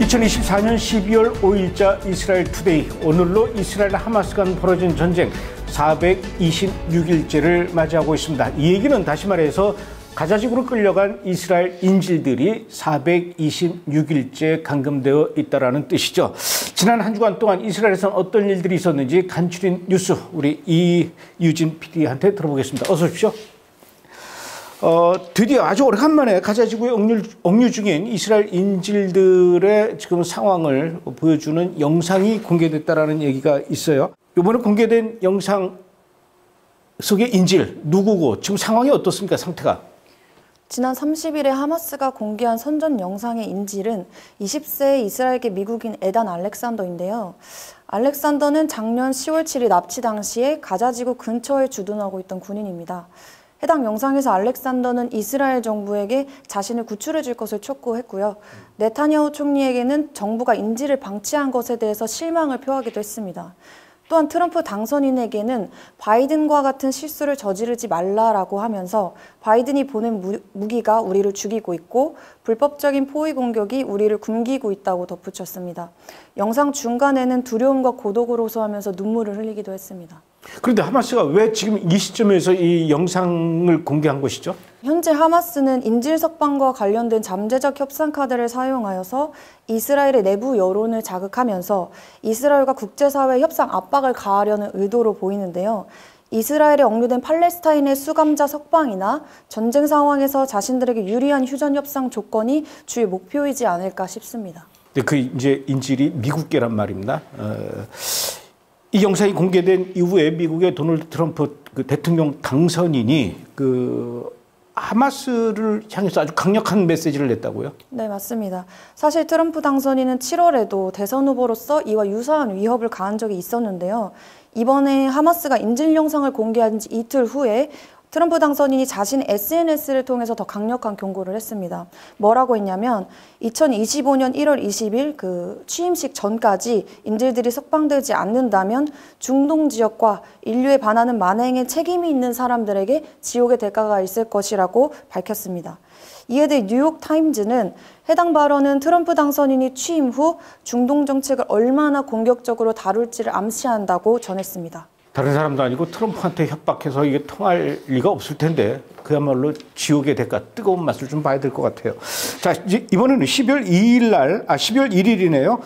2024년 12월 5일자 이스라엘 투데이. 오늘로 이스라엘 하마스 간 벌어진 전쟁 426일째를 맞이하고 있습니다. 이 얘기는 다시 말해서 가자지구로 끌려간 이스라엘 인질들이 426일째 감금되어 있다는 뜻이죠. 지난 한 주간 동안 이스라엘에서는 어떤 일들이 있었는지 간추린 뉴스 우리 이유진 PD한테 들어보겠습니다. 어서 오십시오. 드디어 아주 오래간만에 가자지구에 억류 중인 이스라엘 인질들의 지금 상황을 보여주는 영상이 공개됐다라는 얘기가 있어요. 이번에 공개된 영상 속의 인질 누구고 지금 상황이 어떻습니까? 상태가? 지난 30일에 하마스가 공개한 선전 영상의 인질은 20세의 이스라엘계 미국인 에단 알렉산더인데요. 알렉산더는 작년 10월 7일 납치 당시에 가자지구 근처에 주둔하고 있던 군인입니다. 해당 영상에서 알렉산더는 이스라엘 정부에게 자신을 구출해 줄 것을 촉구했고요. 네타냐후 총리에게는 정부가 인질을 방치한 것에 대해서 실망을 표하기도 했습니다. 또한 트럼프 당선인에게는 바이든과 같은 실수를 저지르지 말라라고 하면서 바이든이 보낸 무기가 우리를 죽이고 있고 불법적인 포위 공격이 우리를 굶기고 있다고 덧붙였습니다. 영상 중간에는 두려움과 고독을 호소하면서 눈물을 흘리기도 했습니다. 그런데 하마스가 왜 지금 이 시점에서 이 영상을 공개한 것이죠? 현재 하마스는 인질 석방과 관련된 잠재적 협상 카드를 사용하여서 이스라엘의 내부 여론을 자극하면서 이스라엘과 국제사회 협상 압박을 가하려는 의도로 보이는데요. 이스라엘에 억류된 팔레스타인의 수감자 석방이나 전쟁 상황에서 자신들에게 유리한 휴전 협상 조건이 주요 목표이지 않을까 싶습니다. 그 이제 인질이 미국계란 말입니다. 이 영상이 공개된 이후에 미국의 도널드 트럼프 대통령 당선인이 하마스를 향해서 아주 강력한 메시지를 냈다고요? 네, 맞습니다. 사실 트럼프 당선인은 7월에도 대선 후보로서 이와 유사한 위협을 가한 적이 있었는데요. 이번에 하마스가 인질 영상을 공개한 지 이틀 후에 트럼프 당선인이 자신의 SNS를 통해서 더 강력한 경고를 했습니다. 뭐라고 했냐면 2025년 1월 20일 취임식 전까지 인질들이 석방되지 않는다면 중동 지역과 인류에 반하는 만행에 책임이 있는 사람들에게 지옥의 대가가 있을 것이라고 밝혔습니다. 이에 대해 뉴욕타임즈는 해당 발언은 트럼프 당선인이 취임 후 중동 정책을 얼마나 공격적으로 다룰지를 암시한다고 전했습니다. 다른 사람도 아니고 트럼프한테 협박해서 이게 통할 리가 없을 텐데 그야말로 지옥의 대가, 뜨거운 맛을 좀 봐야 될 것 같아요. 자, 이번에는 12월 1일이네요.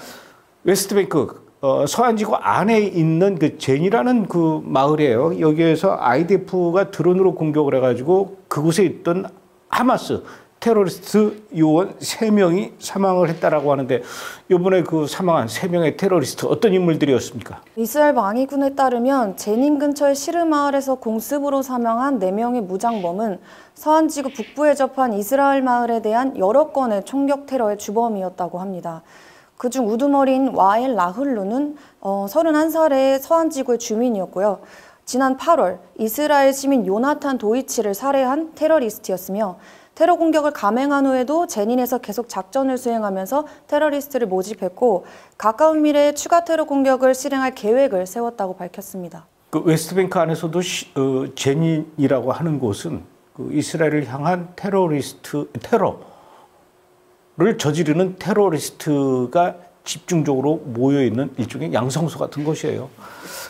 웨스트뱅크 서안지구 안에 있는 제니라는 마을이에요. 여기에서 IDF가 드론으로 공격을 해가지고 그곳에 있던 하마스 테러리스트 요원 3명이 사망을 했다라고 하는데 이번에 사망한 3명의 테러리스트 어떤 인물들이었습니까? 이스라엘 방위군에 따르면 제닌 근처의 시르마을에서 공습으로 사망한 4명의 무장범은 서안지구 북부에 접한 이스라엘 마을에 대한 여러 건의 총격 테러의 주범이었다고 합니다. 그중 우두머리인 와엘 라흘루는 31살의 서안지구의 주민이었고요. 지난 8월 이스라엘 시민 요나탄 도이치를 살해한 테러리스트였으며 테러 공격을 감행한 후에도 제닌에서 계속 작전을 수행하면서 테러리스트를 모집했고 가까운 미래에 추가 테러 공격을 실행할 계획을 세웠다고 밝혔습니다. 웨스트뱅크 안에서도 제닌이라고 하는 곳은 이스라엘을 향한 테러를 저지르는 테러리스트가 집중적으로 모여있는 일종의 양성소 같은 곳이에요.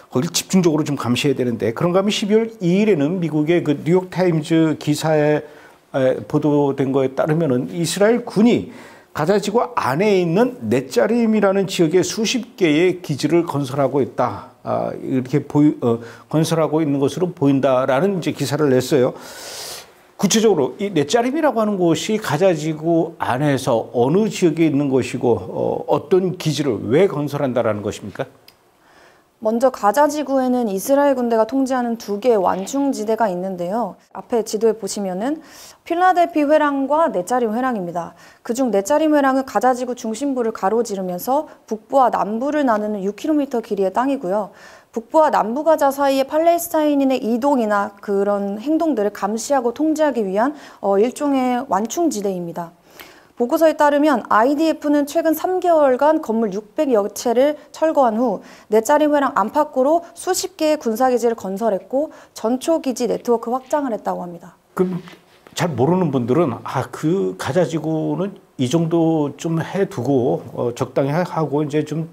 거기를 집중적으로 좀 감시해야 되는데 그런가 하면 12월 2일에는 미국의 뉴욕타임즈 기사에 보도된 거에 따르면은 이스라엘 군이 가자지구 안에 있는 넷자림이라는 지역에 수십 개의 기지를 건설하고 있다. 이렇게 건설하고 있는 것으로 보인다라는 이제 기사를 냈어요. 구체적으로 이 넷자림이라고 하는 곳이 가자지구 안에서 어느 지역에 있는 것이고 어떤 기지를 왜 건설한다라는 것입니까? 먼저 가자지구에는 이스라엘 군대가 통제하는 2개의 완충지대가 있는데요. 앞에 지도에 보시면은 필라델피 회랑과 넷자림 회랑입니다. 그중 넷자림 회랑은 가자지구 중심부를 가로지르면서 북부와 남부를 나누는 6km 길이의 땅이고요. 북부와 남부 가자 사이의 팔레스타인인의 이동이나 그런 행동들을 감시하고 통제하기 위한 일종의 완충지대입니다. 보고서에 따르면 IDF는 최근 3개월간 건물 600여 채를 철거한 후 넷자림 회랑 안팎으로 수십 개의 군사기지를 건설했고 전초기지 네트워크 확장을 했다고 합니다. 그럼 잘 모르는 분들은 그 가자 지구는 이 정도 좀 해두고 적당히 하고 이제 좀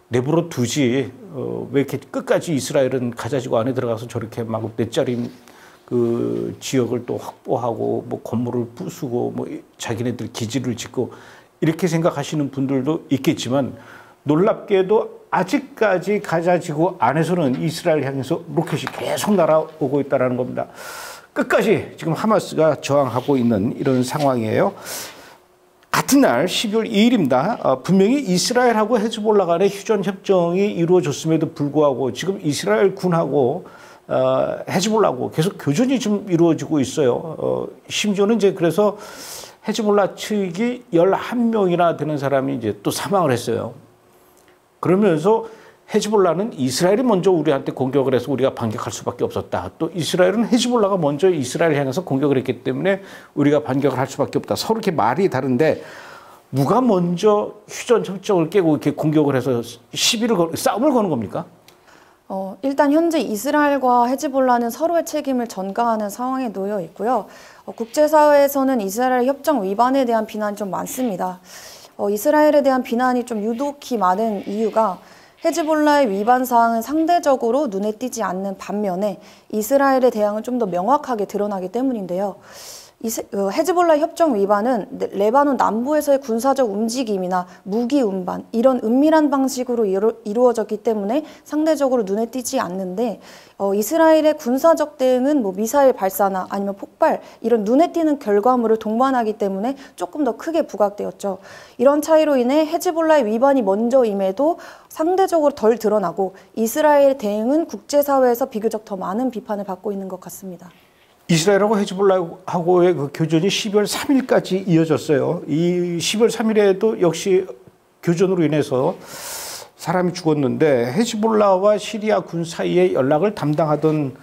내버려 두지 왜 이렇게 끝까지 이스라엘은 가자 지구 안에 들어가서 저렇게 막 넷짜리 그 지역을 또 확보하고 뭐 건물을 부수고 뭐 자기네들 기지를 짓고 이렇게 생각하시는 분들도 있겠지만 놀랍게도 아직까지 가자 지구 안에서는 이스라엘 향해서 로켓이 계속 날아오고 있다는 겁니다. 끝까지 지금 하마스가 저항하고 있는 이런 상황이에요. 같은 날 12월 2일입니다. 분명히 이스라엘하고 헤즈볼라 간의 휴전 협정이 이루어졌음에도 불구하고 지금 이스라엘 군하고 헤즈볼라하고 계속 교전이 좀 이루어지고 있어요. 심지어는 이제 그래서 헤즈볼라 측이 11명이나 되는 사람이 이제 또 사망을 했어요. 그러면서 헤즈볼라는 이스라엘이 먼저 우리한테 공격을 해서 우리가 반격할 수밖에 없었다. 또 이스라엘은 헤즈볼라가 먼저 이스라엘 향해서 공격을 했기 때문에 우리가 반격을 할 수밖에 없다. 서로 이렇게 말이 다른데 누가 먼저 휴전 협정을 깨고 이렇게 공격을 해서 싸움을 거는 겁니까? 일단 현재 이스라엘과 헤즈볼라는 서로의 책임을 전가하는 상황에 놓여 있고요. 국제사회에서는 이스라엘 협정 위반에 대한 비난이 좀 많습니다. 이스라엘에 대한 비난이 좀 유독히 많은 이유가 헤즈볼라의 위반 사항은 상대적으로 눈에 띄지 않는 반면에 이스라엘의 대항은 좀 더 명확하게 드러나기 때문인데요. 헤즈볼라 협정 위반은 레바논 남부에서의 군사적 움직임이나 무기 운반 이런 은밀한 방식으로 이루어졌기 때문에 상대적으로 눈에 띄지 않는데 이스라엘의 군사적 대응은 뭐 미사일 발사나 아니면 폭발 이런 눈에 띄는 결과물을 동반하기 때문에 조금 더 크게 부각되었죠. 이런 차이로 인해 헤즈볼라의 위반이 먼저임에도 상대적으로 덜 드러나고 이스라엘의 대응은 국제사회에서 비교적 더 많은 비판을 받고 있는 것 같습니다. 이스라엘하고 헤즈볼라하고의 그 교전이 12월 3일까지 이어졌어요. 이 12월 3일에도 역시 교전으로 인해서 사람이 죽었는데 헤즈볼라와 시리아 군 사이에 연락을 담당하던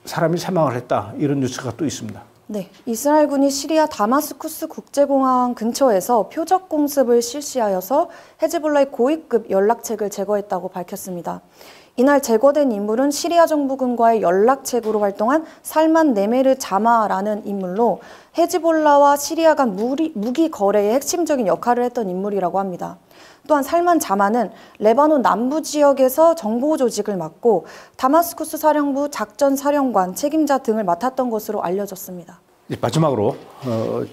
사람이 사망을 했다. 이런 뉴스가 또 있습니다. 네, 이스라엘군이 시리아 다마스쿠스 국제공항 근처에서 표적 공습을 실시하여서 헤즈볼라의 고위급 연락책을 제거했다고 밝혔습니다. 이날 제거된 인물은 시리아 정부군과의 연락책으로 활동한 살만 네메르 자마라는 인물로 헤즈볼라와 시리아 간 무기 거래의 핵심적인 역할을 했던 인물이라고 합니다. 또한 살만 자마는 레바논 남부 지역에서 정보 조직을 맡고 다마스쿠스 사령부 작전 사령관 책임자 등을 맡았던 것으로 알려졌습니다. 마지막으로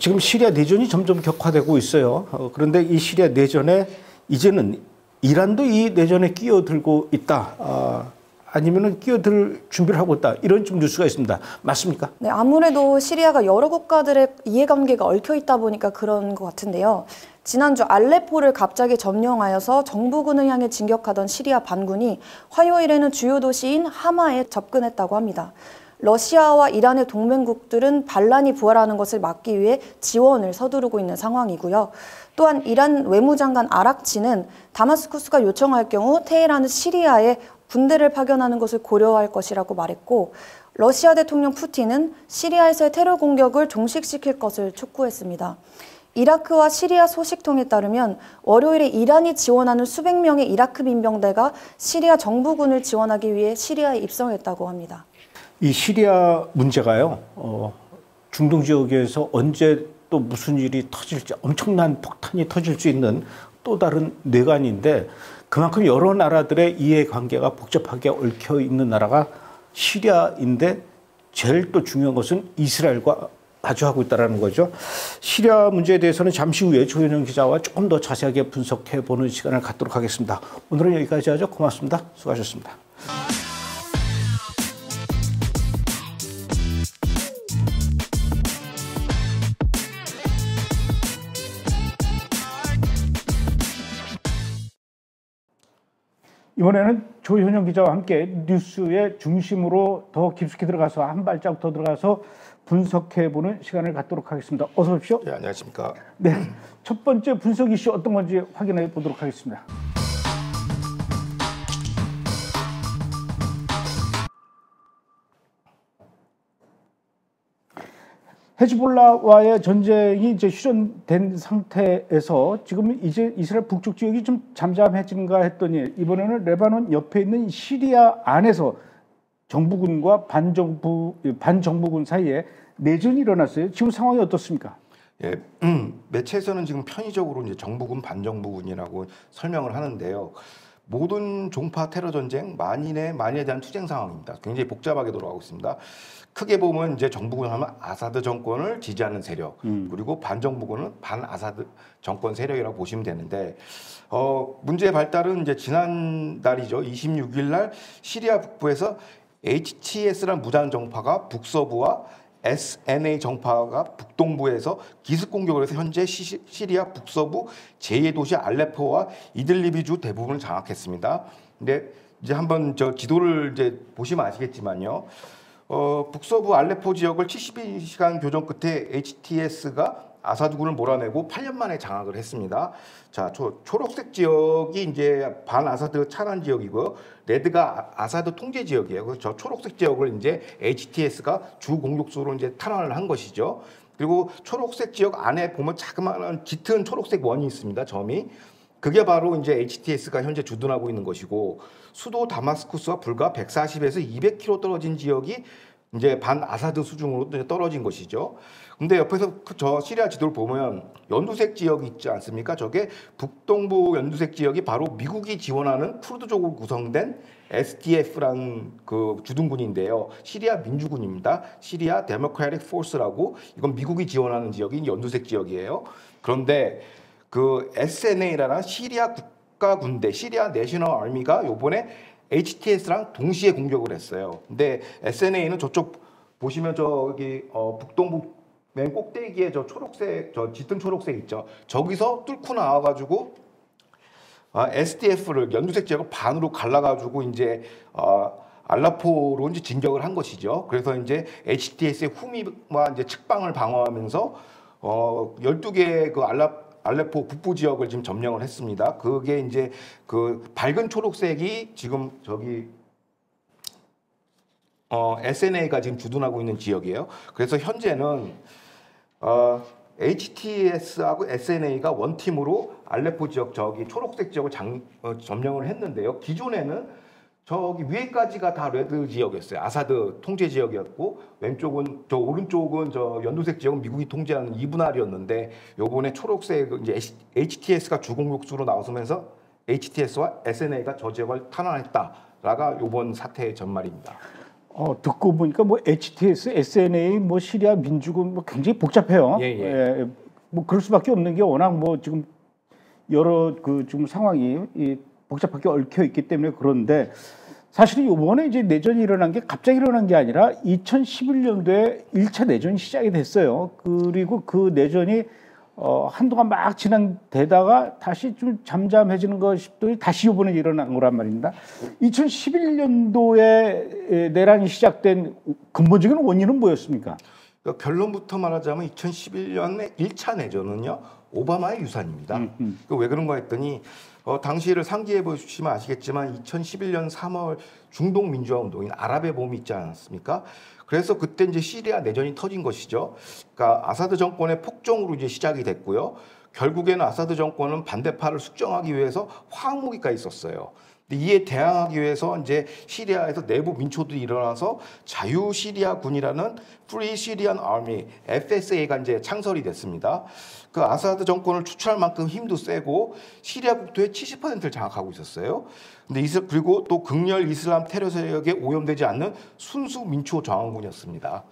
지금 시리아 내전이 점점 격화되고 있어요. 그런데 이 시리아 내전에 이제는 이란도 이 내전에 끼어들고 있다. 아니면은 끼어들 준비를 하고 있다. 이런 좀 뉴스가 있습니다. 맞습니까? 네, 아무래도 시리아가 여러 국가들의 이해관계가 얽혀 있다 보니까 그런 것 같은데요. 지난주 알레포를 갑자기 점령하여서 정부군을 향해 진격하던 시리아 반군이 화요일에는 주요 도시인 하마에 접근했다고 합니다. 러시아와 이란의 동맹국들은 반란이 부활하는 것을 막기 위해 지원을 서두르고 있는 상황이고요. 또한 이란 외무장관 아락치는 다마스쿠스가 요청할 경우 테헤란은 시리아에 군대를 파견하는 것을 고려할 것이라고 말했고 러시아 대통령 푸틴은 시리아에서의 테러 공격을 종식시킬 것을 촉구했습니다. 이라크와 시리아 소식통에 따르면 월요일에 이란이 지원하는 수백 명의 이라크 민병대가 시리아 정부군을 지원하기 위해 시리아에 입성했다고 합니다. 이 시리아 문제가요, 중동 지역에서 언제 또 무슨 일이 터질지 엄청난 폭탄이 터질 수 있는 또 다른 뇌관인데 그만큼 여러 나라들의 이해관계가 복잡하게 얽혀 있는 나라가 시리아인데 제일 또 중요한 것은 이스라엘과 마주하고 있다는 거죠. 시리아 문제에 대해서는 잠시 후에 조현영 기자와 조금 더 자세하게 분석해보는 시간을 갖도록 하겠습니다. 오늘은 여기까지 하죠. 고맙습니다. 수고하셨습니다. 이번에는 조현영 기자와 함께 뉴스의 중심으로 더 깊숙이 들어가서 한 발자국 더 들어가서 분석해보는 시간을 갖도록 하겠습니다. 어서 오십시오. 네, 안녕하십니까. 네, 첫 번째 분석 이슈 어떤 건지 확인해 보도록 하겠습니다. 헤즈볼라와의 전쟁이 이제 휴전된 상태에서 지금 이제 이스라엘 북쪽 지역이 좀 잠잠해진가 했더니 이번에는 레바논 옆에 있는 시리아 안에서 정부군과 반정부군 사이에 내전이 일어났어요. 지금 상황이 어떻습니까? 예, 매체에서는 지금 편의적으로 이제 정부군 반정부군이라고 설명을 하는데요. 모든 종파 테러 전쟁 만인에 대한 투쟁 상황입니다. 굉장히 복잡하게 돌아가고 있습니다. 크게 보면 이제 정부군 하면 아사드 정권을 지지하는 세력, 그리고 반정부군은 반아사드 정권 세력이라고 보시면 되는데, 문제의 발달은 이제 지난달이죠. 26일 날 시리아 북부에서 HTS라는 무장 정파가 북서부와 SNA 정파가 북동부에서 기습 공격을 해서 현재 시리아 북서부 제2의 도시 알레포와 이들리비 주 대부분을 장악했습니다. 근데 이제 한번 저 지도를 이제 보시면 아시겠지만요. 북서부 알레포 지역을 72시간 교전 끝에 HTS가 아사드군을 몰아내고 8년 만에 장악을 했습니다. 자, 초록색 지역이 이제 반아사드 찬환 지역이고요. 레드가 아사드 통제 지역이에요. 그래서 저 초록색 지역을 이제 HTS가 주 공격수로 이제 탄환을 한 것이죠. 그리고 초록색 지역 안에 보면 자그마한 짙은 초록색 원이 있습니다. 점이. 그게 바로 이제 HTS가 현재 주둔하고 있는 것이고, 수도 다마스쿠스와 불과 140에서 200km 떨어진 지역이 이제 반아사드 수준으로 떨어진 것이죠. 근데 옆에서 저 시리아 지도를 보면 연두색 지역이 있지 않습니까? 저게 북동부 연두색 지역이 바로 미국이 지원하는 쿠르드족으로 구성된 SDF라는 그 주둔군인데요. 시리아 민주군입니다. 시리아 데모크래틱 포스라고, 이건 미국이 지원하는 지역인 연두색 지역이에요. 그런데 그 SNA라는 시리아 국가 군대, 시리아 내셔널 아미가 요번에 HTS랑 동시에 공격을 했어요. 근데 SNA는 저쪽 보시면 저기 북동부 맨 꼭대기에 저 초록색, 저 짙은 초록색 있죠. 저기서 뚫고 나와가지고 SDF를 연두색 지역을 반으로 갈라가지고 이제 알라포로 이제 진격을 한 것이죠. 그래서 이제 HTS의 후미와 이제 측방을 방어하면서 12개의 그 알레포 북부 지역을 지금 점령을 했습니다. 그게 이제 그 밝은 초록색이 지금 저기 SNA가 지금 주둔하고 있는 지역이에요. 그래서 현재는 HTS하고 SNA가 원팀으로 알레포 지역 저기 초록색 지역을 점령을 했는데요. 기존에는 저기 위에까지가 다 레드 지역이었어요. 아사드 통제 지역이었고, 왼쪽은 저 오른쪽은 저 연두색 지역은 미국이 통제하는 이분할이었는데, 요번에 초록색 이제 HTS가 주공격수로 나서면서 HTS와 SNA가 저 지역을 탄환했다라가 요번 사태의 전말입니다. 듣고 보니까 뭐 HTS, SNA, 뭐 시리아 민주군 뭐 굉장히 복잡해요. 예. 예, 뭐 그럴 수밖에 없는 게 워낙 뭐 지금 여러 그 지금 상황이 복잡하게 얽혀 있기 때문에. 그런데 사실은 이번에 이제 내전이 일어난 게 갑자기 일어난 게 아니라 2011년도에 1차 내전이 시작이 됐어요. 그리고 그 내전이 한동안 막 진행되다가 다시 좀 잠잠해지는 거 싶더니 다시 이번에 일어난 거란 말입니다. 2011년도에 내란이 시작된 근본적인 원인은 뭐였습니까? 그러니까 결론부터 말하자면 2011년의 1차 내전은요, 오바마의 유산입니다. 왜 그런가 했더니 당시를 상기해 보시면 아시겠지만 2011년 3월 중동 민주화 운동인 아랍의 봄이 있지 않았습니까? 그래서 그때 이제 시리아 내전이 터진 것이죠. 그러니까 아사드 정권의 폭정으로 이제 시작이 됐고요. 결국에는 아사드 정권은 반대파를 숙정하기 위해서 화학무기까지 썼어요. 근데 이에 대항하기 위해서 이제 시리아에서 내부 민초들이 일어나서 자유 시리아 군이라는 Free Syrian Army (FSA가) 이제 창설이 됐습니다. 그 아사드 정권을 추출할 만큼 힘도 세고 시리아 국토의 70%를 장악하고 있었어요. 근데 그리고 또 극렬 이슬람 테러 세력에 오염되지 않는 순수 민초 저항군이었습니다.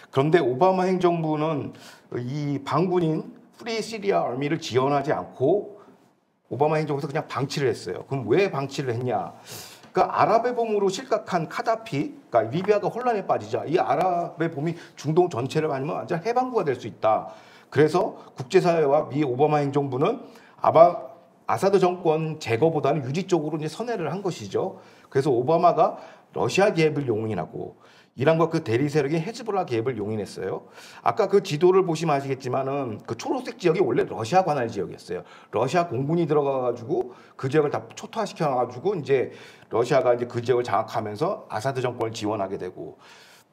그런데 오바마 행정부는 이 반군인 프리 시리아 아미를 지원하지 않고 오바마 행정부에서 그냥 방치를 했어요. 그럼 왜 방치를 했냐? 그러니까 아랍의 봄으로 실각한 카다피, 그러니까 리비아가 혼란에 빠지자 이 아랍의 봄이 중동 전체를 아니면 완전 해방구가 될 수 있다. 그래서 국제사회와 미 오바마 행정부는 아사드 정권 제거보다는 유지 쪽으로 이제 선회를 한 것이죠. 그래서 오바마가 러시아 개입을 용인하고 이란과 그 대리 세력인 헤즈볼라 개입을 용인했어요. 아까 그 지도를 보시면 아시겠지만은 그 초록색 지역이 원래 러시아 관할 지역이었어요. 러시아 공군이 들어가가지고 그 지역을 다 초토화시켜가지고 이제 러시아가 이제 그 지역을 장악하면서 아사드 정권을 지원하게 되고,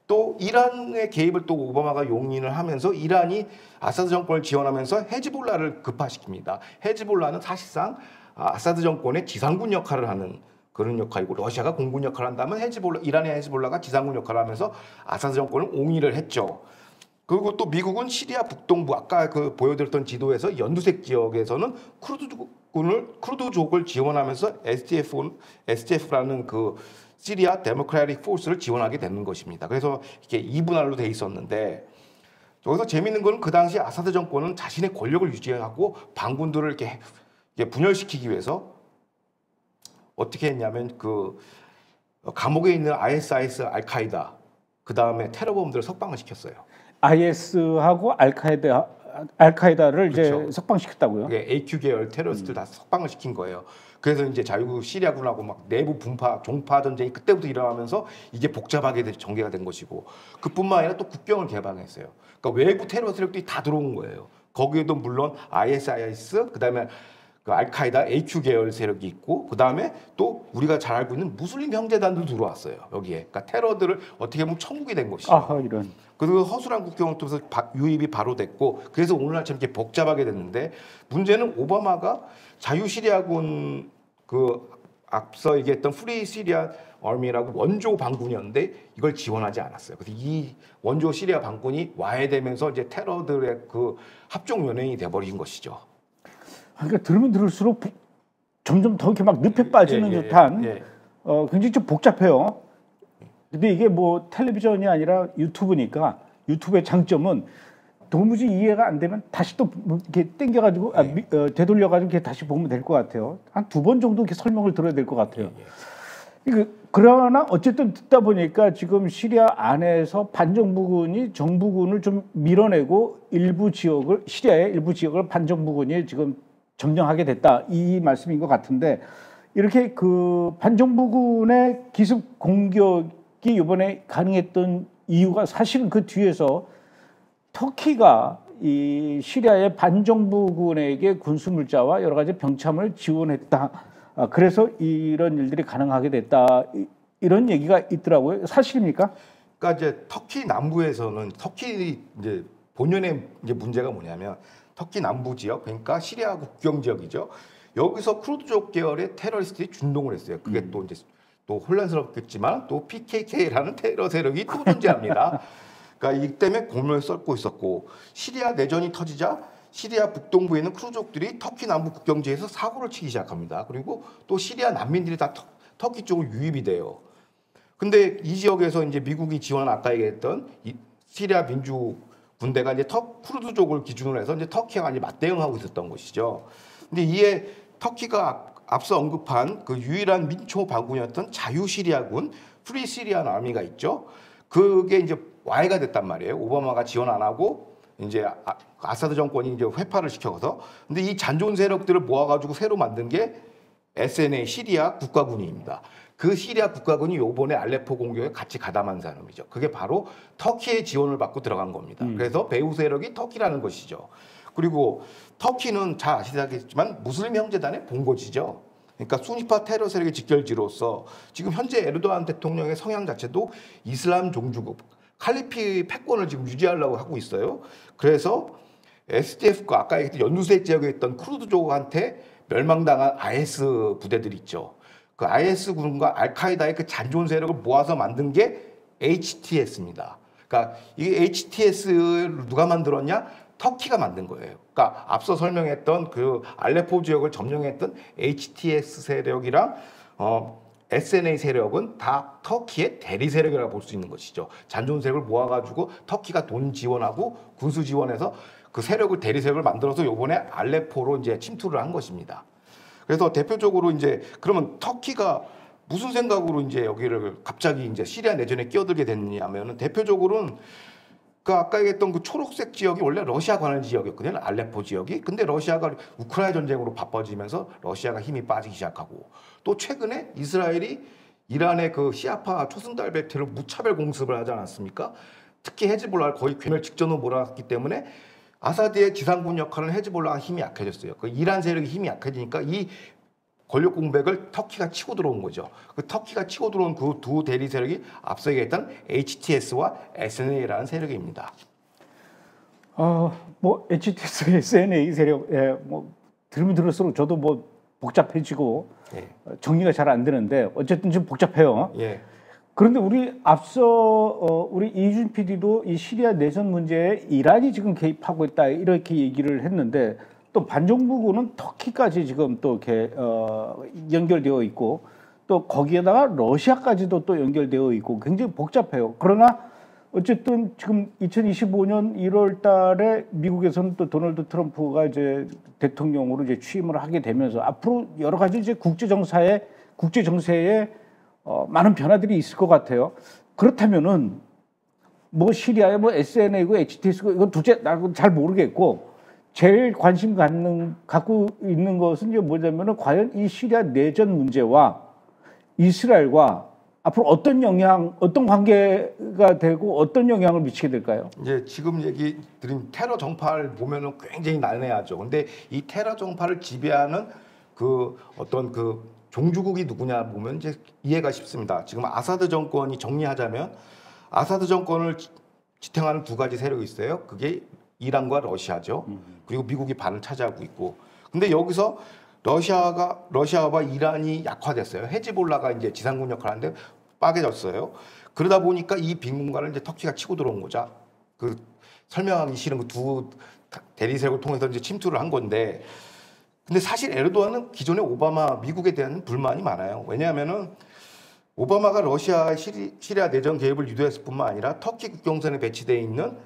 또 이란의 개입을 또 오바마가 용인을 하면서 이란이 아사드 정권을 지원하면서 헤즈볼라를 급파시킵니다. 헤즈볼라는 사실상 아사드 정권의 지상군 역할을 하는 그런 역할이고, 러시아가 공군 역할을 한다면 이란의 헤즈볼라가 지상군 역할을 하면서 아사드 정권을 옹위를 했죠. 그리고 또 미국은 시리아 북동부 아까 그 보여드렸던 지도에서 연두색 지역에서는 쿠르드족을 지원하면서 SDF라는 그 시리아 데모크라틱 포스를 지원하게 되는 것입니다. 그래서 이게 2분할로 돼 있었는데 여기서 재밌는 거는 그 당시 아사드 정권은 자신의 권력을 유지하고 반군들을 이렇게 분열시키기 위해서 어떻게 했냐면 그 감옥에 있는 ISIS, 알카이다 그 다음에 테러범들을 석방을 시켰어요. IS하고 알카에다를 그렇죠. 이제 석방시켰다고요? AQ 계열 테러리스트를 다 석방을 시킨 거예요. 그래서 이제 자유 시리아군하고 막 내부 분파, 종파 전쟁이 그때부터 일어나면서 이게 복잡하게 전개가 된 것이고 그뿐만 아니라 또 국경을 개방했어요. 그러니까 외부 테러 세력들이 다 들어온 거예요. 거기에도 물론 ISIS, 그다음에 그 알카에다, AQ 계열 세력이 있고 그다음에 또 우리가 잘 알고 있는 무슬림 형제단도 들어왔어요. 여기에. 그러니까 테러들을 어떻게 보면 천국이 된 것이죠. 아하, 이런. 그리고 허술한 국경을 통해서 유입이 바로 됐고 그래서 오늘날처럼 이렇게 복잡하게 됐는데 문제는 오바마가 자유시리아군 그 앞서 얘기했던 프리 시리아 어미라고 원조 반군이었는데 이걸 지원하지 않았어요. 그래서 이 원조 시리아 반군이 와해되면서 이제 테러들의 그 합종 연행이 돼버린 것이죠. 그러니까 들으면 들을수록 점점 더 이렇게 막 늪에 빠지는 듯한 굉장히 좀 복잡해요. 근데 이게 뭐 텔레비전이 아니라 유튜브니까 유튜브의 장점은 도무지 이해가 안 되면 다시 또 이렇게 땡겨가지고 되돌려가지고 이렇게 다시 보면 될 것 같아요. 한 2번 정도 이렇게 설명을 들어야 될 것 같아요. 그러나 어쨌든 듣다 보니까 지금 시리아 안에서 반정부군이 정부군을 좀 밀어내고 시리아의 일부 지역을 반정부군이 지금 점령하게 됐다 이 말씀인 것 같은데 이렇게 그 반정부군의 기습 공격이 이번에 가능했던 이유가 사실은 그 뒤에서 터키가 이 시리아의 반정부군에게 군수물자와 여러 가지 병참을 지원했다. 그래서 이런 일들이 가능하게 됐다. 이런 얘기가 있더라고요. 사실입니까? 그러니까 이제 터키 남부에서는 터키 이제 본연의 이제 문제가 뭐냐면 터키 남부 지역 그러니까 시리아 국경 지역이죠. 여기서 쿠르드족 계열의 테러리스트들이 준동을 했어요. 그게 또 이제 또 혼란스럽겠지만 또 PKK라는 테러 세력이 또 존재합니다. 그러니까 이 때문에 공을 썩고 있었고 시리아 내전이 터지자 시리아 북동부에 있는 쿠르드족들이 터키 남부 국경지에서 사고를 치기 시작합니다. 그리고 또 시리아 난민들이 다 터키 쪽으로 유입이 돼요. 근데 이 지역에서 이제 미국이 지원한 아까 얘기했던 이 시리아 민주 군대가 이제 쿠르드족을 기준으로 해서 이제 터키가 이제 맞대응하고 있었던 것이죠. 근데 이에 터키가 앞서 언급한 그 유일한 민초 반군이었던 자유시리아군 프리 시리안 아미가 있죠. 그게 이제 와해가 됐단 말이에요. 오바마가 지원 안 하고 이제 아사드 정권이 이제 회파를 시켜서. 근데 이 잔존 세력들을 모아가지고 새로 만든 게 SNA 시리아 국가군입니다. 그 시리아 국가군이 요번에 알레포 공격에 같이 가담한 사람이죠. 그게 바로 터키의 지원을 받고 들어간 겁니다. 그래서 배후 세력이 터키라는 것이죠. 그리고 터키는 잘 아시다시피 무슬림 형제단의 본거지죠. 그러니까 수니파 테러 세력의 직결지로서 지금 현재 에르도안 대통령의 성향 자체도 이슬람 종주국 칼리피 패권을 지금 유지하려고 하고 있어요. 그래서 SDF가 아까 얘기했던 연두색 지역에 있던 쿠르드족한테 멸망당한 IS 부대들 있죠. 그 IS 군과 알카에다의 그 잔존 세력을 모아서 만든 게 HTS입니다. 그러니까 이게 HTS를 누가 만들었냐? 터키가 만든 거예요. 그러니까 앞서 설명했던 그 알레포 지역을 점령했던 HTS 세력이랑 SNA 세력은 다 터키의 대리 세력이라고 볼 수 있는 것이죠. 잔존 세력을 모아가지고 터키가 돈 지원하고 군수 지원해서 그 세력을 대리 세력을 만들어서 요번에 알레포로 이제 침투를 한 것입니다. 그래서 대표적으로 이제 그러면 터키가 무슨 생각으로 이제 여기를 갑자기 이제 시리아 내전에 끼어들게 됐냐면은 대표적으로는 그 아까 얘기했던 그 초록색 지역이 원래 러시아 관할 지역이었거든요. 알레포 지역이. 근데 러시아가 우크라이나 전쟁으로 바빠지면서 러시아가 힘이 빠지기 시작하고 또 최근에 이스라엘이 이란의 그 시아파 초승달 벨트를 무차별 공습을 하지 않았습니까? 특히 헤즈볼라를 거의 괴멸 직전으로 몰아놨기 때문에 아사드의 지상군 역할은 헤즈볼라가 힘이 약해졌어요. 그 이란 세력이 힘이 약해지니까 이 권력 공백을 터키가 치고 들어온 거죠. 그 터키가 치고 들어온 그 두 대리 세력이 앞서 얘기했던 HTS와 SNA라는 세력입니다. 뭐 HTS, SNA 세력, 뭐 들으면 들을수록 저도 뭐 복잡해지고 정리가 잘 안 되는데 어쨌든 좀 복잡해요. 그런데 우리 앞서 우리 이준 PD도 이 시리아 내전 문제에 이란이 지금 개입하고 있다 이렇게 얘기를 했는데 또 반정부군은 터키까지 지금 또 이렇게 연결되어 있고 또 거기에다가 러시아까지도 또 연결되어 있고 굉장히 복잡해요. 그러나 어쨌든 지금 2025년 1월 달에 미국에서는 또 도널드 트럼프가 이제 대통령으로 이제 취임을 하게 되면서 앞으로 여러 가지 이제 국제 정세에 많은 변화들이 있을 것 같아요. 그렇다면은 뭐 시리아에 뭐 SNA고 HTS고 이건 둘째 나도 잘 모르겠고 제일 관심 갖고 있는 것은 이제 뭐냐면은 과연 이 시리아 내전 문제와 이스라엘과 앞으로 어떤 관계가 되고 어떤 영향을 미치게 될까요? 이제 지금 얘기 드린 테러 정파를 보면은 굉장히 난해하죠. 근데 이 테러 정파를 지배하는 그 어떤 그 종주국이 누구냐 보면 이제 이해가 쉽습니다. 지금 아사드 정권이 정리하자면 아사드 정권을 지탱하는 두 가지 세력이 있어요. 그게 이란과 러시아죠. 그리고 미국이 반을 차지하고 있고. 근데 여기서 러시아와 이란이 약화됐어요. 헤즈볼라가 이제 지상군 역할을 하는데 빠개졌어요. 그러다 보니까 이 빈 공간을 이제 터키가 치고 들어온 거죠. 그 설명하기 싫은 그 두 대리 세력을 통해서 이제 침투를 한 건데. 근데 사실 에르도안은 기존에 오바마 미국에 대한 불만이 많아요. 왜냐하면은 오바마가 러시아 시리아 내전 개입을 유도했을 뿐만 아니라 터키 국경선에 배치되어 있는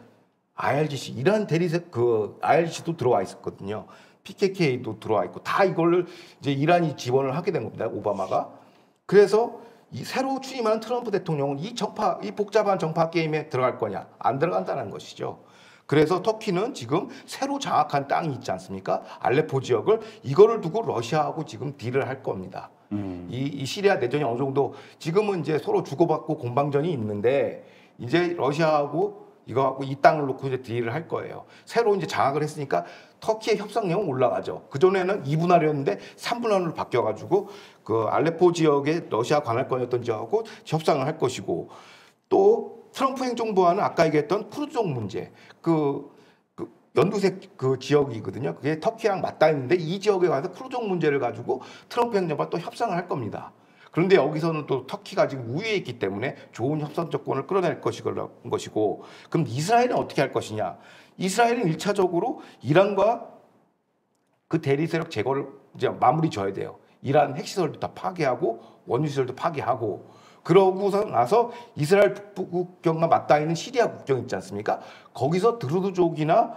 IRGC 이란 그 IRGC도 들어와 있었거든요. PKK도 들어와 있고 다 이걸 이제 이란이 지원을 하게 된 겁니다. 오바마가. 그래서 이 새로 취임한 트럼프 대통령은 이 복잡한 정파 게임에 들어갈 거냐 안 들어간다는 것이죠. 그래서 터키는 지금 새로 장악한 땅이 있지 않습니까? 알레포 지역을 이거를 두고 러시아하고 지금 딜을 할 겁니다. 이 시리아 내전이 어느 정도 지금은 이제 서로 주고받고 공방전이 있는데 이제 러시아하고 이거 갖고 이 땅을 놓고 이제 딜을 할 거예요. 새로 이제 장악을 했으니까 터키의 협상력은 올라가죠. 그 전에는 2분할이었는데 3분할로 바뀌어가지고 그 알레포 지역의 러시아 관할권이었던 지역하고 협상을 할 것이고 또 트럼프 행정부와는 아까 얘기했던 쿠르드족 문제 그 연두색 그 지역이거든요. 그게 터키랑 맞닿아 있는데 이 지역에 가서 쿠르드족 문제를 가지고 트럼프 행정부와 또 협상을 할 겁니다. 그런데 여기서는 또 터키가 지금 우위에 있기 때문에 좋은 협상 조건을 끌어낼 것이고 그럼 이스라엘은 어떻게 할 것이냐? 이스라엘은 1차적으로 이란과 그 대리 세력 제거를 이제 마무리 져야 돼요. 이란 핵시설도 다 파괴하고 원유시설도 파괴하고 그러고서 나서 이스라엘 북부 국경과 맞닿아 있는 시리아 국경 있지 않습니까? 거기서 드루즈족이나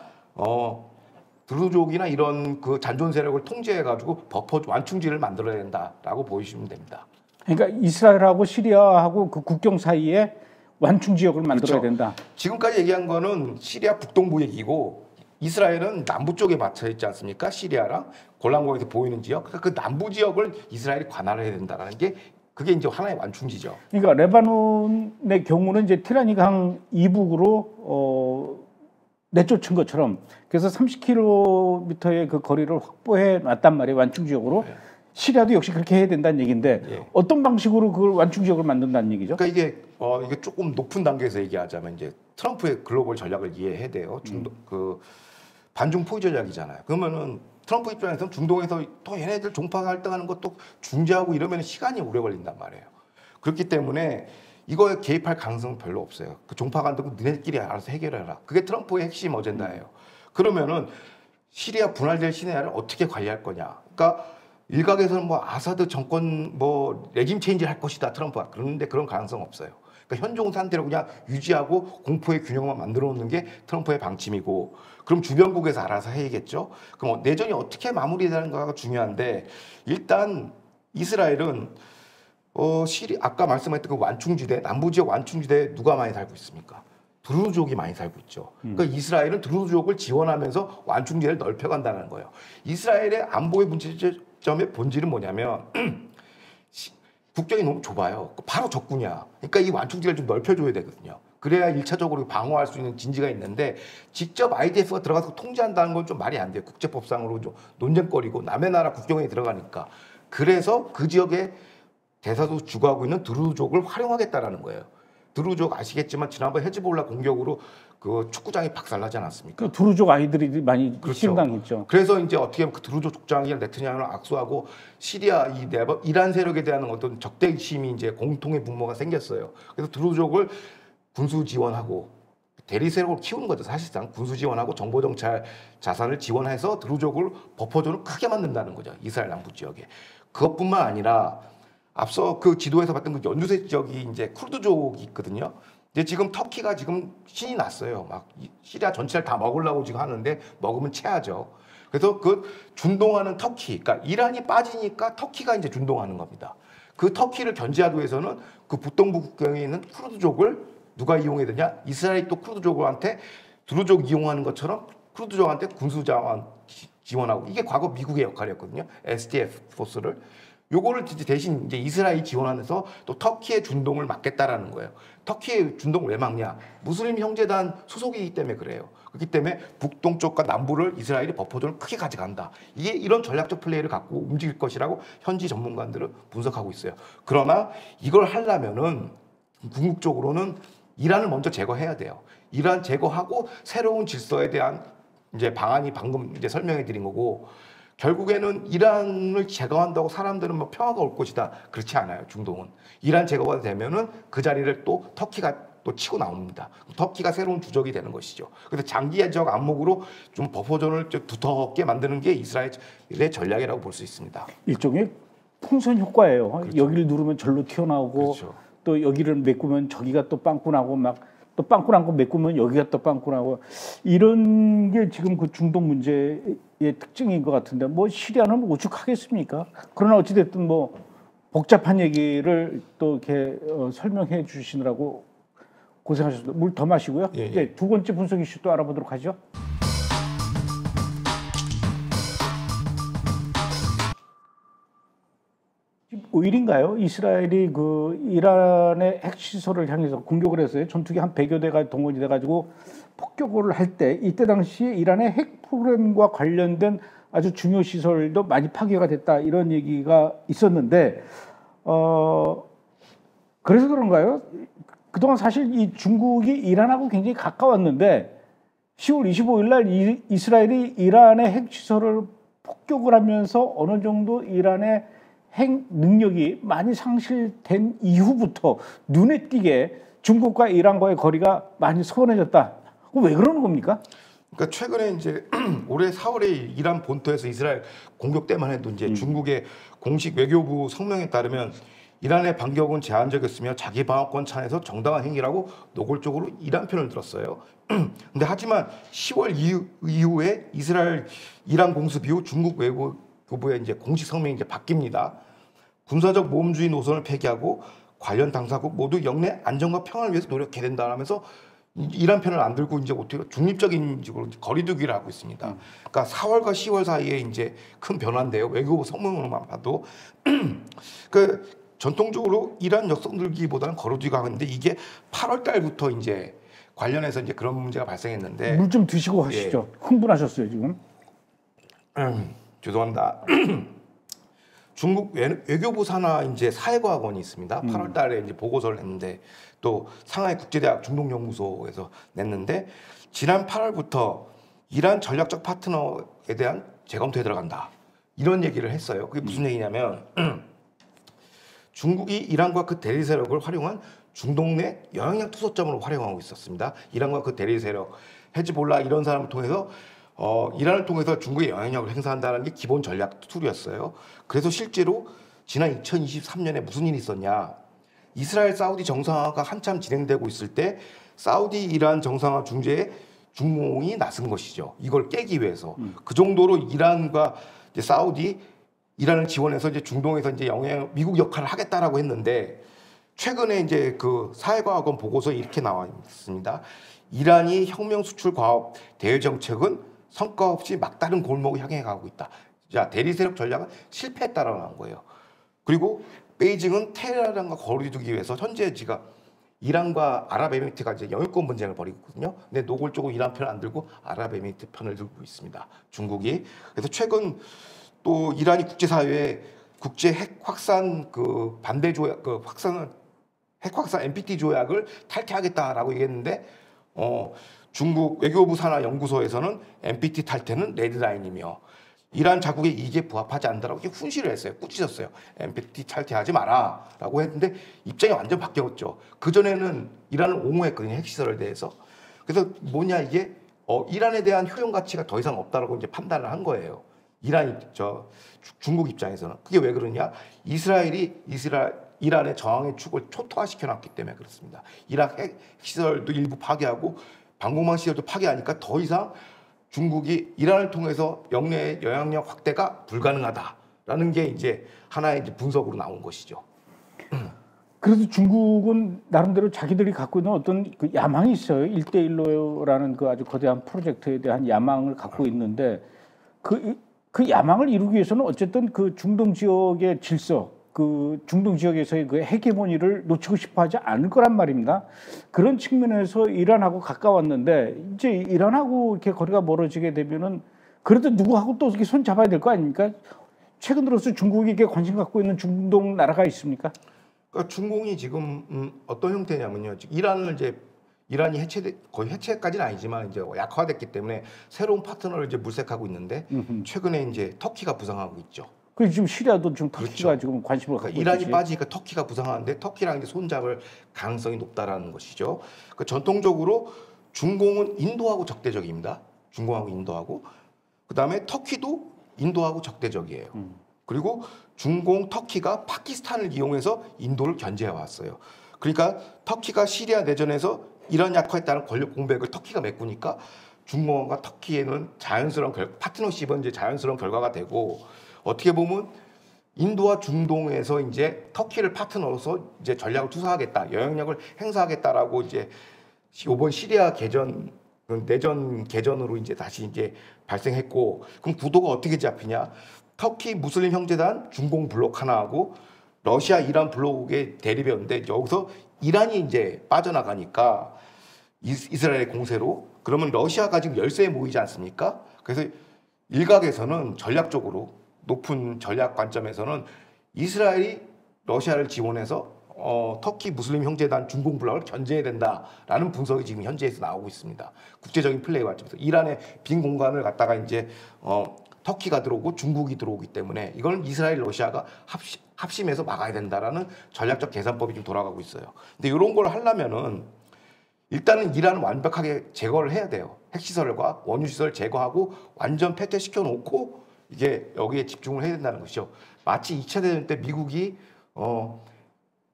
이런 그 잔존 세력을 통제해 가지고 버퍼 완충지를 만들어야 된다라고 보시면 됩니다. 그러니까 이스라엘하고 시리아하고 그 국경 사이에 완충 지역을 만들어야 그렇죠. 된다. 지금까지 얘기한 거는 시리아 북동부 얘기고 이스라엘은 남부 쪽에 맞춰 있지 않습니까? 시리아랑 골란고에서 보이는 지역. 그러니까 그 남부 지역을 이스라엘이 관할해야 된다는 게 그게 이제 하나의 완충지죠. 그러니까 레바논의 경우는 이제 티라니 강 이북으로 내쫓은 것처럼 그래서 30km의 그 거리를 확보해 놨단 말이에요. 완충 지역으로. 네. 시리아도 역시 그렇게 해야 된다는 얘기인데 예. 어떤 방식으로 그걸 완충 지역을 만든다는 얘기죠? 그러니까 이게 조금 높은 단계에서 얘기하자면 이제 트럼프의 글로벌 전략을 이해해야 돼요. 그 반중 포위 전략이잖아요. 그러면은 트럼프 입장에서는 중동에서 또 얘네들 종파 갈등하는 것도 중재하고 이러면 시간이 오래 걸린단 말이에요. 그렇기 때문에 이거에 개입할 가능성은 별로 없어요. 그 종파 갈등은 너네들끼리 알아서 해결해라. 그게 트럼프의 핵심 어젠다예요. 그러면은 시리아 분할될 시나리오를 어떻게 관리할 거냐. 그러니까 일각에서는 뭐 아사드 정권 뭐 레짐 체인지를 할 것이다 트럼프가. 그런데 그런 가능성 없어요. 그러니까 현종 상태로 그냥 유지하고 공포의 균형만 만들어 놓는 게 트럼프의 방침이고 그럼 주변국에서 알아서 해야겠죠. 그럼 내전이 어떻게 마무리되는가가 중요한데 일단 이스라엘은 아까 말씀했던 그 완충지대 남부 지역 완충지대에 누가 많이 살고 있습니까? 드루즈족이 많이 살고 있죠. 그러니까 이스라엘은 드루즈족을 지원하면서 완충지대를 넓혀간다는 거예요. 이스라엘의 안보의 문제점의 본질은 뭐냐면 국경이 너무 좁아요. 바로 적군이야. 그러니까 이 완충지대를 좀 넓혀줘야 되거든요. 그래야 1차적으로 방어할 수 있는 진지가 있는데 직접 IDF가 들어가서 통제한다는 건 좀 말이 안 돼요. 국제법상으로 좀 논쟁거리고 남의 나라 국경에 들어가니까. 그래서 그 지역에 대사도 주거하고 있는 드루즈족을 활용하겠다라는 거예요. 드루족 아시겠지만 지난번 헤즈볼라 공격으로 그 축구장이 박살나지 않았습니까? 그 두루족 아이들이 많이 그렇죠. 실종당했죠. 그래서 이제 어떻게 보면 그 드루족 족장이 네트냐후를 악수하고 시리아 이 이란 세력에 대한 어떤 적대심이 이제 공통의 분모가 생겼어요. 그래서 드루족을 군수 지원하고 대리 세력을 키우는 거죠. 사실상 군수 지원하고 정보 정찰 자산을 지원해서 드루족을 버퍼존을 크게 만든다는 거죠. 이스라엘 남부 지역에. 그것뿐만 아니라 앞서 그 지도에서 봤던 그 연두색 지역이 이제 쿠르드족이 있거든요. 근데 지금 터키가 지금 신이 났어요. 막 시리아 전체를 다 먹으려고 지금 하는데 먹으면 체하죠. 그래서 그 준동하는 터키, 그러니까 이란이 빠지니까 터키가 이제 준동하는 겁니다. 그 터키를 견제하기 위해서는 그 북동부 국경에 있는 쿠르드족을 누가 이용해야 되냐? 이스라엘이 또 쿠르드족한테 드루족 이용하는 것처럼 쿠르드족한테 군수 자원 지원하고 이게 과거 미국의 역할이었거든요. SDF 포스를. 요거를 대신 이제 이스라엘이 지원하면서 또 터키의 준동을 막겠다라는 거예요. 터키의 준동을 왜 막냐? 무슬림 형제단 소속이기 때문에 그래요. 그렇기 때문에 북동쪽과 남부를 이스라엘이 버퍼존을 크게 가져간다. 이게 이런 전략적 플레이를 갖고 움직일 것이라고 현지 전문가들은 분석하고 있어요. 그러나 이걸 하려면은 궁극적으로는 이란을 먼저 제거해야 돼요. 이란 제거하고 새로운 질서에 대한 이제 방안이 방금 이제 설명해 드린 거고 결국에는 이란을 제거한다고 사람들은 뭐 평화가 올 것이다. 그렇지 않아요. 중동은. 이란 제거가 되면은 그 자리를 또 터키가 또 치고 나옵니다. 터키가 새로운 주적이 되는 것이죠. 그래서 장기적 안목으로 좀 버퍼존을 좀 두텁게 만드는 게 이스라엘의 전략이라고 볼 수 있습니다. 일종의 풍선 효과예요. 그렇죠. 여기를 누르면 절로 튀어나오고 그렇죠. 또 여기를 메꾸면 저기가 또 빵꾸나고 막 또 빵꾸난 거 메꾸면 여기가 또 빵꾸나고 이런 게 지금 그 중동 문제의 특징인 것 같은데 뭐 시리아는 오죽하겠습니까? 그러나 어찌됐든 뭐 복잡한 얘기를 또 이렇게 설명해 주시느라고 고생하셨습니다. 물 더 마시고요. 예, 예. 이제 두 번째 분석 이슈 또 알아보도록 하죠. 5일인가요? 이스라엘이 그 이란의 핵시설을 향해서 공격을 했어요. 전투기 한 100여 대가 동원이 돼가지고 폭격을 할 때 이때 당시에 이란의 핵 프로그램과 관련된 아주 중요 시설도 많이 파괴가 됐다 이런 얘기가 있었는데 그래서 그런가요? 그동안 사실 이 중국이 이란하고 굉장히 가까웠는데 10월 25일 날 이스라엘이 이란의 핵시설을 폭격을 하면서 어느 정도 이란의 핵 능력이 많이 상실된 이후부터 눈에 띄게 중국과 이란과의 거리가 많이 소원해졌다. 왜 그러는 겁니까? 그러니까 최근에 이제 올해 4월에 이란 본토에서 이스라엘 공격 때만 해도 이제 중국의 공식 외교부 성명에 따르면 이란의 반격은 제한적이었으며 자기 방어권 차에서 정당한 행위라고 노골적으로 이란 편을 들었어요. 근데 하지만 10월 이후에 이란 공습 이후 중국 외교부의 이제 공식 성명이 이제 바뀝니다. 군사적 모험주의 노선을 폐기하고 관련 당사국 모두 영내 안정과 평화를 위해서 노력해야 된다 하면서 이란 편을 안 들고 이제 어떻게 중립적인 식으로 거리두기를 하고 있습니다. 그러니까 4월과 10월 사이에 이제 큰 변화인데요. 외교부 성명으로만 봐도 그 전통적으로 이란 역성들기보다는 거리두기가 하는데 이게 8월 달부터 이제 관련해서 이제 그런 문제가 발생했는데 물 좀 드시고 하시죠. 예. 흥분하셨어요 지금. 죄송합니다. 중국 외교부 산하 이제 사회과학원이 있습니다. 8월 달에 이제 보고서를 냈는데 또 상하이 국제대학 중동연구소에서 냈는데 지난 8월부터 이란 전략적 파트너에 대한 재검토에 들어간다. 이런 얘기를 했어요. 그게 무슨 얘기냐면 중국이 이란과 그 대리 세력을 활용한 중동 내 영향력 투소점으로 활용하고 있었습니다. 이란과 그 대리 세력, 헤즈볼라 이런 사람을 통해서 이란을 통해서 중국의 영향력을 행사한다는 게 기본 전략 툴이었어요. 그래서 실제로 지난 2023년에 무슨 일이 있었냐? 이스라엘 사우디 정상화가 한참 진행되고 있을 때 사우디 이란 정상화 중재에 중공이 나선 것이죠. 이걸 깨기 위해서 그 정도로 이란과 이제 사우디 이란을 지원해서 이제 중동에서 이제 미국 역할을 하겠다라고 했는데 최근에 이제 그 사회과학원 보고서에 이렇게 나와 있습니다. 이란이 혁명 수출 과업 대외 정책은 성과 없이 막다른 골목을 향해 가고 있다. 자, 대리 세력 전략은 실패했다라고 한 거예요. 그리고 베이징은 테헤란과 거리두기 위해서 현재 지금 이란과 아랍에미리트가 이제 영유권 분쟁을 벌이고 있거든요. 근데 노골적으로 이란 편을 안 들고 아랍에미리트 편을 들고 있습니다. 중국이. 그래서 최근 또 이란이 국제사회에 국제 핵 확산 그 반대 조약 그 확산 핵확산 NPT 조약을 탈퇴하겠다라고 얘기했는데 중국 외교부 산하 연구소에서는 NPT 탈퇴는 레드라인이며 이란 자국의 이익에 부합하지 않는다라고 훈시를 했어요. 꾸짖었어요. NPT 탈퇴하지 마라라고 했는데 입장이 완전 바뀌었죠. 그 전에는 이란을 옹호했거든요. 핵시설에 대해서. 그래서 뭐냐 이게 이란에 대한 효용 가치가 더 이상 없다라고 이제 판단을 한 거예요. 중국 입장에서는 그게 왜 그러냐? 이란의 저항의 축을 초토화시켜 놨기 때문에 그렇습니다. 이란 핵시설도 일부 파괴하고 방공망 시설도 파괴하니까 더 이상 중국이 이란을 통해서 영내의 영향력 확대가 불가능하다라는 게 이제 하나의 이제 분석으로 나온 것이죠. 그래도 중국은 나름대로 자기들이 갖고 있는 어떤 그 야망이 있어요. 1대1로라는 그 아주 거대한 프로젝트에 대한 야망을 갖고 있는데 그 야망을 이루기 위해서는 어쨌든 그 중동 지역의 질서, 그 중동 지역에서의 그 헤게모니를 놓치고 싶어 하지 않을 거란 말입니다. 그런 측면에서 이란하고 가까웠는데 이제 이란하고 이렇게 거리가 멀어지게 되면은 그래도 누구하고 또 이렇게 손 잡아야 될 거 아닙니까? 최근 들어서 중국에게 관심 갖고 있는 중동 나라가 있습니까? 그러니까 중공이 지금 어떤 형태냐면요. 이란이 거의 해체까지는 아니지만 이제 약화됐기 때문에 새로운 파트너를 이제 물색하고 있는데 최근에 이제 터키가 부상하고 있죠. 그 지금 시리아도 지금 터키가 그렇죠. 지금 관심을 갖고 이란이 있지. 빠지니까 터키가 부상하는데 터키랑 이제 손잡을 가능성이 높다라는 것이죠. 그 전통적으로 중공은 인도하고 적대적입니다. 중공하고 인도하고 그다음에 터키도 인도하고 적대적이에요. 그리고 중공 터키가 파키스탄을 이용해서 인도를 견제해 왔어요. 그러니까 터키가 시리아 내전에서 이란 약화했다는 권력 공백을 터키가 메꾸니까 중공과 터키에는 자연스러운 파트너십은 이제 자연스러운 결과가 되고 어떻게 보면 인도와 중동에서 이제 터키를 파트너로서 이제 전략을 투사하겠다, 영향력을 행사하겠다라고 이제 이번 시리아 내전 개전으로 이제 다시 이제 발생했고 그럼 구도가 어떻게 잡히냐? 터키 무슬림 형제단 중공 블록 하나하고 러시아 이란 블록의 대립이었는데 여기서 이란이 이제 빠져나가니까 이스라엘의 공세로 그러면 러시아가 지금 열세에 모이지 않습니까? 그래서 일각에서는 전략적으로 높은 전략 관점에서는 이스라엘이 러시아를 지원해서 터키 무슬림 형제단 중공 블록을 견제해야 된다라는 분석이 지금 현지에서 나오고 있습니다. 국제적인 플레이 관점에서 이란의 빈 공간을 갖다가 이제 터키가 들어오고 중국이 들어오기 때문에 이걸 이스라엘 러시아가 합심해서 막아야 된다라는 전략적 계산법이 좀 돌아가고 있어요. 근데 이런 걸 하려면은 일단은 이란은 완벽하게 제거를 해야 돼요. 핵시설과 원유시설 제거하고 완전 폐퇴시켜 놓고 이게 여기에 집중을 해야 된다는 것이죠. 마치 2차 대전 때 미국이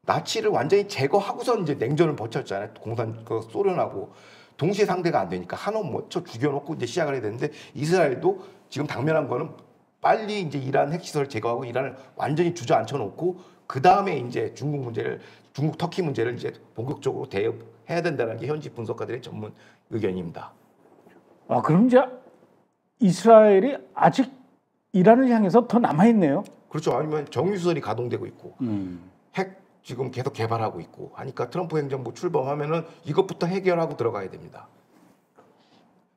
나치를 완전히 제거하고선 이제 냉전을 버텼잖아요. 소련하고 동시에 상대가 안 되니까 한원 먼저 죽여놓고 이제 시작을 해야 되는데 이스라엘도 지금 당면한 거는 빨리 이제 이란 핵시설 제거하고 이란을 완전히 주저앉혀 놓고 그 다음에 이제 중국 터키 문제를 이제 본격적으로 대응해야 된다는 게 현지 분석가들의 전문 의견입니다. 아, 그럼 이제 이스라엘이 아직 이란을 향해서 더 남아 있네요. 그렇죠. 아니면 정유시설이 가동되고 있고 핵 지금 계속 개발하고 있고 하니까 트럼프 행정부 출범하면은 이것부터 해결하고 들어가야 됩니다.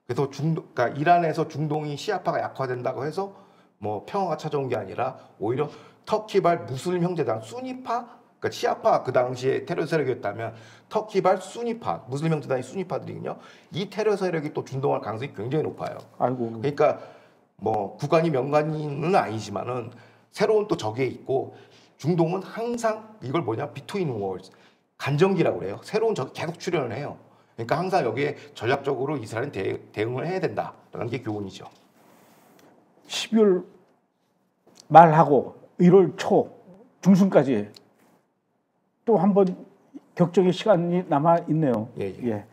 그래서 그러니까 이란에서 중동이 시아파가 약화된다고 해서 뭐 평화가 찾아온 게 아니라 오히려 터키발 무슬림 형제단 수니파, 그러니까 시아파 그 당시에 테러 세력이었다면 터키발 수니파, 무슬림 형제단이 수니파들이거든요. 이 테러 세력이 또 준동할 가능성이 굉장히 높아요. 아이고. 그러니까 뭐 국간이 명간은 아니지만은 새로운 또 적에 있고 중동은 항상 이걸 뭐냐 비트윈 월스 간정기라고 그래요. 새로운 적이 계속 출현을 해요. 그러니까 항상 여기에 전략적으로 이스라엘은 대응을 해야 된다라는 게 교훈이죠. 12월 말하고 1월 초 중순까지 또 한 번 격정의 시간이 남아 있네요. 예.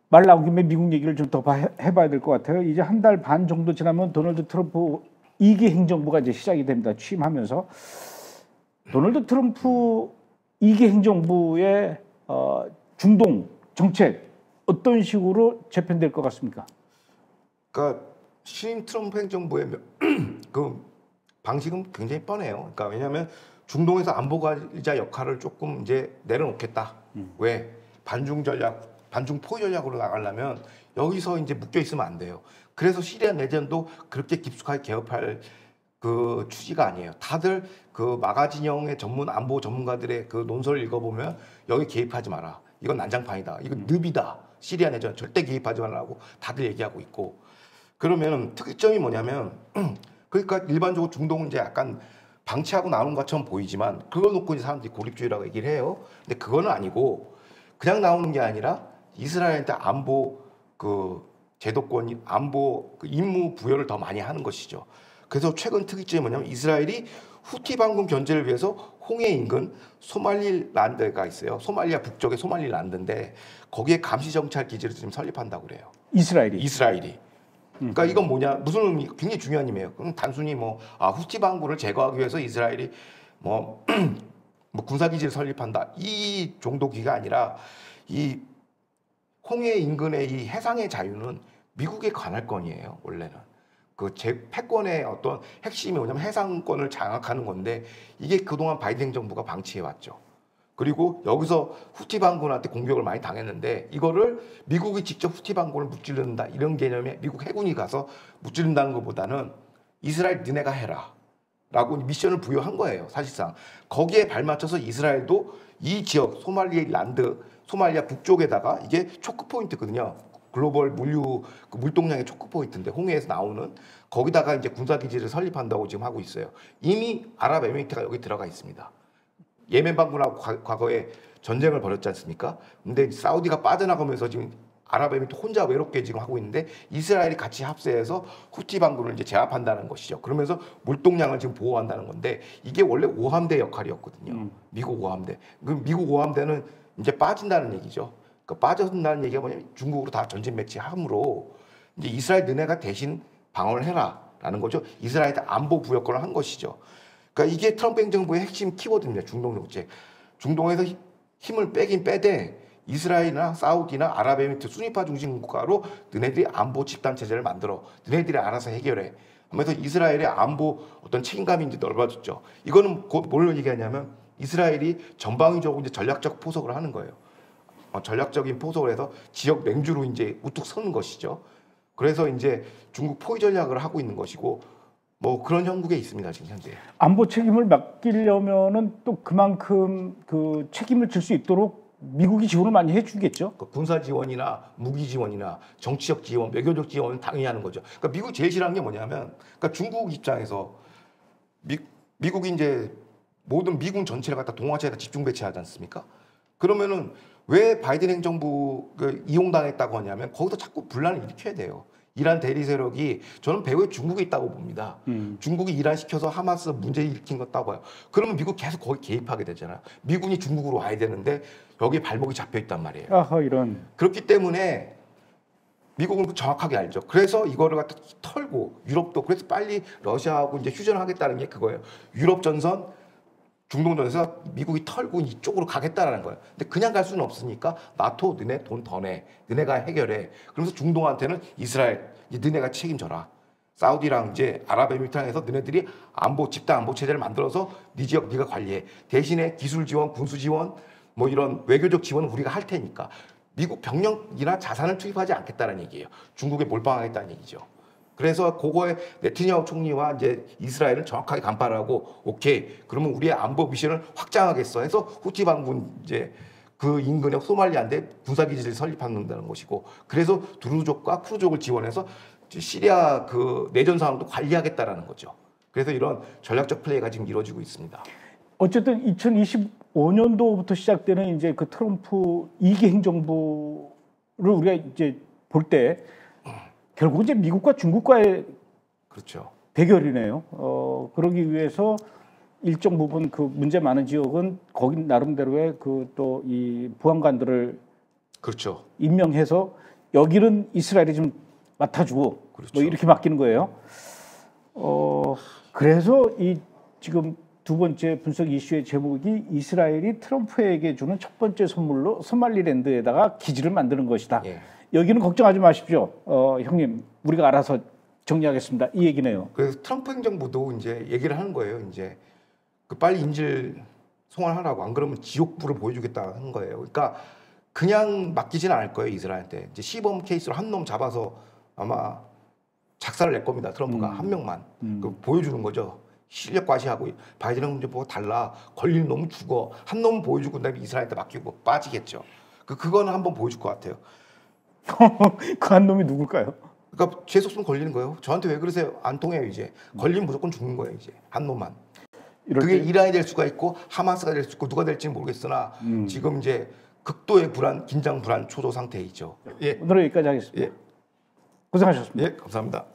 말 나온 김에 미국 얘기를 좀 더 해봐야 될 것 같아요. 이제 한 달 반 정도 지나면 도널드 트럼프 2기 행정부가 이제 시작이 됩니다. 취임하면서 도널드 트럼프 2기 행정부의 중동 정책 어떤 식으로 재편될 것 같습니까? 그러니까 신임 트럼프 행정부의 그 방식은 굉장히 뻔해요. 그러니까 왜냐하면 중동에서 안보관리자 역할을 조금 이제 내려놓겠다. 왜 반중 포위 전략으로 나가려면 여기서 이제 묶여 있으면 안 돼요. 그래서 시리아 내전도 그렇게 깊숙하게 개업할 그 취지가 아니에요. 다들 그 마가 진영의 전문 안보 전문가들의 그 논설을 읽어보면 여기 개입하지 마라. 이건 난장판이다. 이건 늪이다. 시리아 내전 절대 개입하지 말라고 다들 얘기하고 있고. 그러면 특이점이 뭐냐면 그러니까 일반적으로 중동은 이제 약간 방치하고 나오는 것처럼 보이지만 그걸 놓고 이제 사람들이 고립주의라고 얘기를 해요. 근데 그거는 아니고 그냥 나오는 게 아니라 이스라엘한테 안보 그 제도권 안보 그 임무 부여를 더 많이 하는 것이죠. 그래서 최근 특이점이 뭐냐면 이스라엘이 후티 반군 견제를 위해서 홍해 인근 소말리란드가 있어요. 소말리아 북쪽의 소말리란드인데 거기에 감시 정찰 기지를 지금 설립한다고 그래요. 이스라엘이. 그러니까 이건 뭐냐 무슨 의미 굉장히 중요한 의미예요. 그럼 단순히 뭐 후티 반군을 제거하기 위해서 이스라엘이 뭐, 뭐 군사 기지를 설립한다 이 정도기가 아니라 이 홍해 인근의 이 해상의 자유는 미국의 관할권이에요. 원래는 그 패권의 어떤 핵심이 뭐냐면 해상권을 장악하는 건데 이게 그동안 바이든 정부가 방치해 왔죠. 그리고 여기서 후티 반군한테 공격을 많이 당했는데 이거를 미국이 직접 후티 반군을 무찌른다 이런 개념에 미국 해군이 가서 무찌른다는 것보다는 이스라엘 너네가 해라 라고 미션을 부여한 거예요. 사실상 거기에 발맞춰서 이스라엘도 이 지역 소말리아 북쪽에다가 이게 초크 포인트거든요. 글로벌 물동량의 초크 포인트인데 홍해에서 나오는 거기다가 이제 군사 기지를 설립한다고 지금 하고 있어요. 이미 아랍에미리트가 여기 들어가 있습니다. 예멘 반군하고 과거에 전쟁을 벌였지 않습니까? 근데 사우디가 빠져나가면서 지금 아랍에미리트 혼자 외롭게 지금 하고 있는데 이스라엘이 같이 합세해서 후티 반군을 이제 제압한다는 것이죠. 그러면서 물동량을 지금 보호한다는 건데 이게 원래 오함대 역할이었거든요. 미국 오함대. 그 미국 오함대는 이제 빠진다는 얘기죠. 그 빠져든다는 얘기가 뭐냐면 중국으로 다 전진 배치함으로 이제 이스라엘 너네가 대신 방어를 해라라는 거죠. 이스라엘한테 안보 부여권을 한 것이죠. 그러니까 이게 트럼프 행정부의 핵심 키워드입니다. 중동 정책. 중동에서 힘을 빼긴 빼되 이스라엘이나 사우디나 아랍에미리트 수니파 중심 국가로 너네들이 안보 집단 체제를 만들어. 너네들이 알아서 해결해. 하면서 이스라엘의 안보 어떤 책임감이 이제 넓어졌죠. 이거는 곧 뭘 얘기하냐면 이스라엘이 전방위적으로 이제 전략적 포석을 하는 거예요. 전략적인 포석을 해서 지역 맹주로 이제 우뚝 서는 것이죠. 그래서 이제 중국 포위 전략을 하고 있는 것이고 뭐 그런 형국에 있습니다 지금 현재. 안보 책임을 맡기려면은 또 그만큼 그 책임을 질 수 있도록 미국이 지원을 많이 해주겠죠. 그 군사 지원이나 무기 지원이나 정치적 지원, 외교적 지원은 당연히 하는 거죠. 그러니까 미국이 제일 싫어하는 게 뭐냐면, 그러니까 중국 입장에서 미국이 이제 모든 미군 전체를 갖다 동아시아에다 집중 배치하지 않습니까? 그러면은 왜 바이든 행정부 이용당했다고 하냐면 거기서 자꾸 분란을 일으켜야 돼요. 이란 대리 세력이 저는 배후에 중국에 있다고 봅니다. 중국이 이란 시켜서 하마스 문제 일으킨 것다고 봐요. 그러면 미국 계속 거기 개입하게 되잖아요. 미군이 중국으로 와야 되는데 여기 발목이 잡혀 있단 말이에요. 아하, 이런. 그렇기 때문에 미국은 정확하게 알죠. 그래서 이거를 갖다 털고 유럽도 그래서 빨리 러시아하고 이제 휴전하겠다는 게 그거예요. 유럽 전선, 중동 전선에서 미국이 털고 이쪽으로 가겠다라는 거예요. 근데 그냥 갈 수는 없으니까 나토 너네 돈 더 내. 너네가 해결해. 그러면서 중동한테는 이스라엘 너네가 책임져라. 사우디랑 이제 아랍에미리트에서 너네들이 안보 집단 안보 체제를 만들어서 네 지역 네가 관리해. 대신에 기술 지원, 군수 지원, 뭐 이런 외교적 지원은 우리가 할 테니까 미국 병력이나 자산을 투입하지 않겠다는 얘기예요. 중국에 몰빵하겠다는 얘기죠. 그래서 그거에 네타냐후 총리와 이제 이스라엘은 정확하게 간파를 하고 오케이 그러면 우리의 안보 미션을 확장하겠어 해서 후티 반군 이제 그 인근의 소말리아인데 군사 기지를 설립한다는 것이고 그래서 두루족과 쿠르족을 지원해서 시리아 그 내전 상황도 관리하겠다라는 거죠. 그래서 이런 전략적 플레이가 지금 이루어지고 있습니다. 어쨌든 2025년도부터 시작되는 이제 그 트럼프 2기 행정부를 우리가 이제 볼 때 결국 이제 미국과 중국과의 그렇죠. 대결이네요. 그러기 위해서 일정 부분 그 문제 많은 지역은 거기 나름대로의 그 또 이 보안관들을 그렇죠. 임명해서 여기는 이스라엘이 좀 맡아주고 그렇죠. 뭐 이렇게 맡기는 거예요. 그래서 이 지금 두 번째 분석 이슈의 제목이 이스라엘이 트럼프에게 주는 첫 번째 선물로 소말리랜드에다가 기지를 만드는 것이다. 예. 여기는 걱정하지 마십시오. 형님, 우리가 알아서 정리하겠습니다. 이 얘기네요. 그래서 트럼프 행정부도 이제 얘기를 하는 거예요. 이제 그 빨리 인질 송환하라고 안 그러면 지옥불을 보여주겠다 하는 거예요. 그러니까 그냥 맡기지는 않을 거예요. 이스라엘한테 이제 시범 케이스로 한 놈 잡아서 아마 작사를 낼 겁니다. 트럼프가 한 명만 그 보여주는 거죠. 실력 과시하고 바이든은 이제 뭐가 달라. 걸리는 놈은 죽어. 한 놈은 보여주고 그다음에 이스라엘한테 맡기고 빠지겠죠. 그거는 한번 보여줄 것 같아요. 그 한 놈이 누굴까요? 그러니까 죄 없으면 걸리는 거예요. 저한테 왜 그러세요? 안 통해요 이제. 걸리면 무조건 죽는 거예요 이제. 한 놈만. 그게 이란이 될 수가 있고 하마스가 될 수 있고 누가 될지는 모르겠으나 지금 이제 극도의 불안, 긴장 불안 초조 상태에 있죠. 예. 오늘은 여기까지 하겠습니다. 예. 고생하셨습니다. 예, 감사합니다.